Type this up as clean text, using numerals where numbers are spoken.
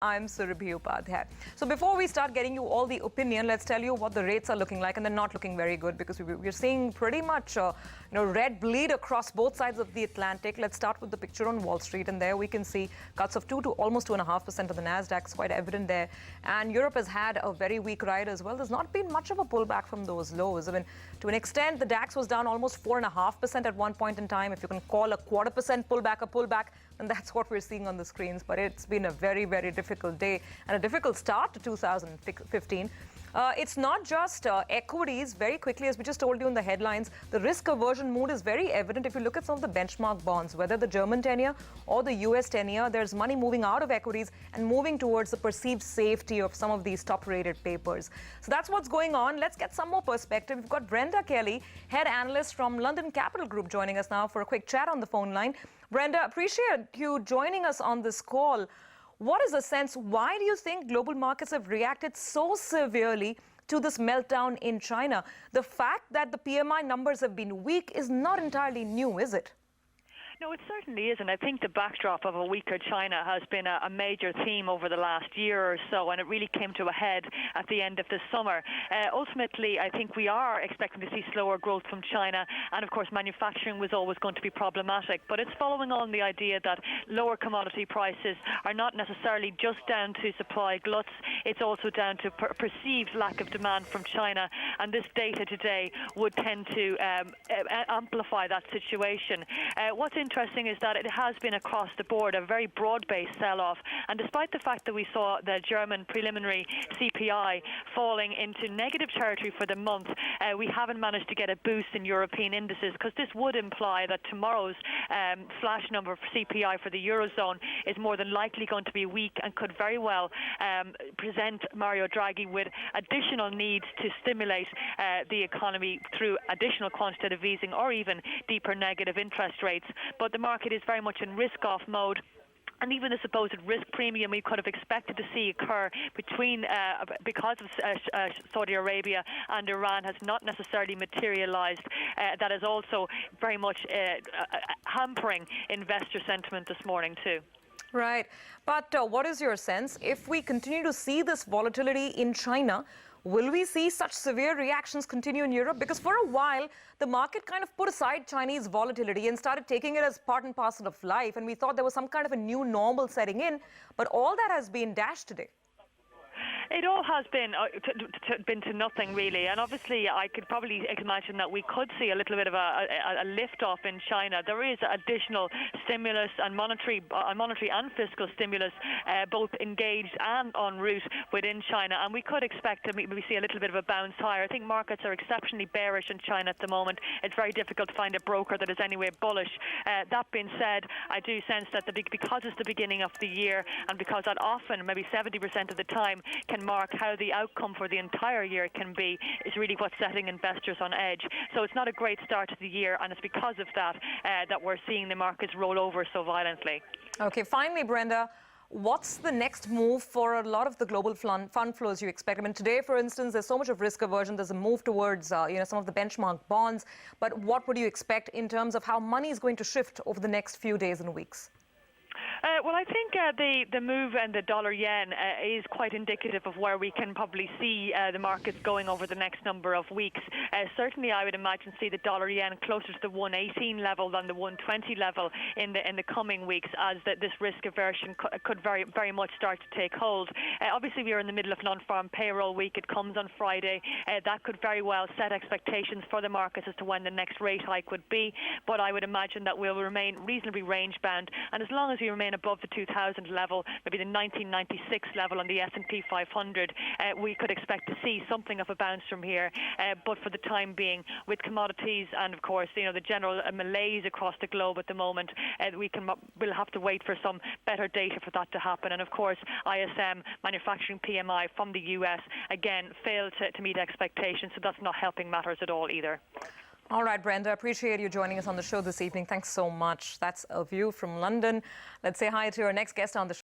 I'm Surabhi Upadhyay. So before we start getting you all the opinion, let's tell you what the rates are looking like, and they're not looking very good because we're seeing pretty much red bleed across both sides of the Atlantic. Let's start with the picture on Wall Street, and there we can see cuts of 2 to almost 2.5% on the Nasdaq. It's quite evident there. And Europe has had a very weak ride as well. There's not been much of a pullback from those lows. I mean, to an extent, the DAX was down almost 4.5% at one point in time. If you can call a 0.25% pullback a pullback, and that's what we're seeing on the screens. But it's been a very, very difficult day and a difficult start to 2015. It's not just equities. Very quickly, as we just told you in the headlines, the risk aversion mood is very evident. If you look at some of the benchmark bonds, whether the German 10-year or the US 10-year, there's money moving out of equities and moving towards the perceived safety of some of these top-rated papers. So that's what's going on. Let's get some more perspective. We've got Brenda Kelly, head analyst from London Capital Group, joining us now for a quick chat on the phone line. Brenda, appreciate you joining us on this call. What is the sense? Why do you think global markets have reacted so severely to this meltdown in China? The fact that the PMI numbers have been weak is not entirely new, is it? No, it certainly isn't. I think the backdrop of a weaker China has been a major theme over the last year or so, and it really came to a head at the end of the summer. Ultimately, I think we are expecting to see slower growth from China, and of course manufacturing was always going to be problematic. But it's following on the idea that lower commodity prices are not necessarily just down to supply gluts, it's also down to perceived lack of demand from China, and this data today would tend to amplify that situation. What's interesting is that it has been across the board a very broad-based sell-off, and despite the fact that we saw the German preliminary CPI falling into negative territory for the month, we haven't managed to get a boost in European indices, because this would imply that tomorrow's flash number for CPI for the Eurozone is more than likely going to be weak and could very well present Mario Draghi with additional needs to stimulate the economy through additional quantitative easing or even deeper negative interest rates. But the market is very much in risk-off mode. And even the supposed risk premium we could have expected to see occur because of Saudi Arabia and Iran has not necessarily materialized. That is also very much hampering investor sentiment this morning too. Right. But what is your sense? If we continue to see this volatility in China, will we see such severe reactions continue in Europe? Because for a while, the market kind of put aside Chinese volatility and started taking it as part and parcel of life. And we thought there was some kind of a new normal setting in. But all that has been dashed today. It all has been to nothing, really. And obviously, I could probably imagine that we could see a little bit of a lift-off in China. There is additional stimulus and monetary and fiscal stimulus, both engaged and en route within China. And we could expect to maybe see a little bit of a bounce higher. I think markets are exceptionally bearish in China at the moment. It's very difficult to find a broker that is anyway bullish. That being said, I do sense that because it's the beginning of the year, and because that often, maybe 70% of the time, can mark how the outcome for the entire year can be, is really what's setting investors on edge. So it's not a great start to the year, and it's because of that that we're seeing the markets roll over so violently. Okay, finally, Brenda, what's the next move for a lot of the global fund flows you expect? I mean, today, for instance, there's so much of risk aversion. There's a move towards some of the benchmark bonds. But what would you expect in terms of how money is going to shift over the next few days and weeks? Well, I think the move in the dollar-yen is quite indicative of where we can probably see the markets going over the next number of weeks. Certainly, I would imagine see the dollar-yen closer to the 118 level than the 120 level in the coming weeks, as this risk aversion could very, very much start to take hold. Obviously, we are in the middle of non-farm payroll week. It comes on Friday. That could very well set expectations for the markets as to when the next rate hike would be. But I would imagine that we'll remain reasonably range-bound, and as long as we remain above the 2000 level, maybe the 1996 level on the S&P 500, we could expect to see something of a bounce from here. But for the time being, with commodities and of course the general malaise across the globe at the moment, we'll have to wait for some better data for that to happen. And of course, ISM manufacturing PMI from the US again failed to meet expectations, so that's not helping matters at all either. All right, Brenda, appreciate you joining us on the show this evening. Thanks so much. That's a view from London. Let's say hi to our next guest on the show.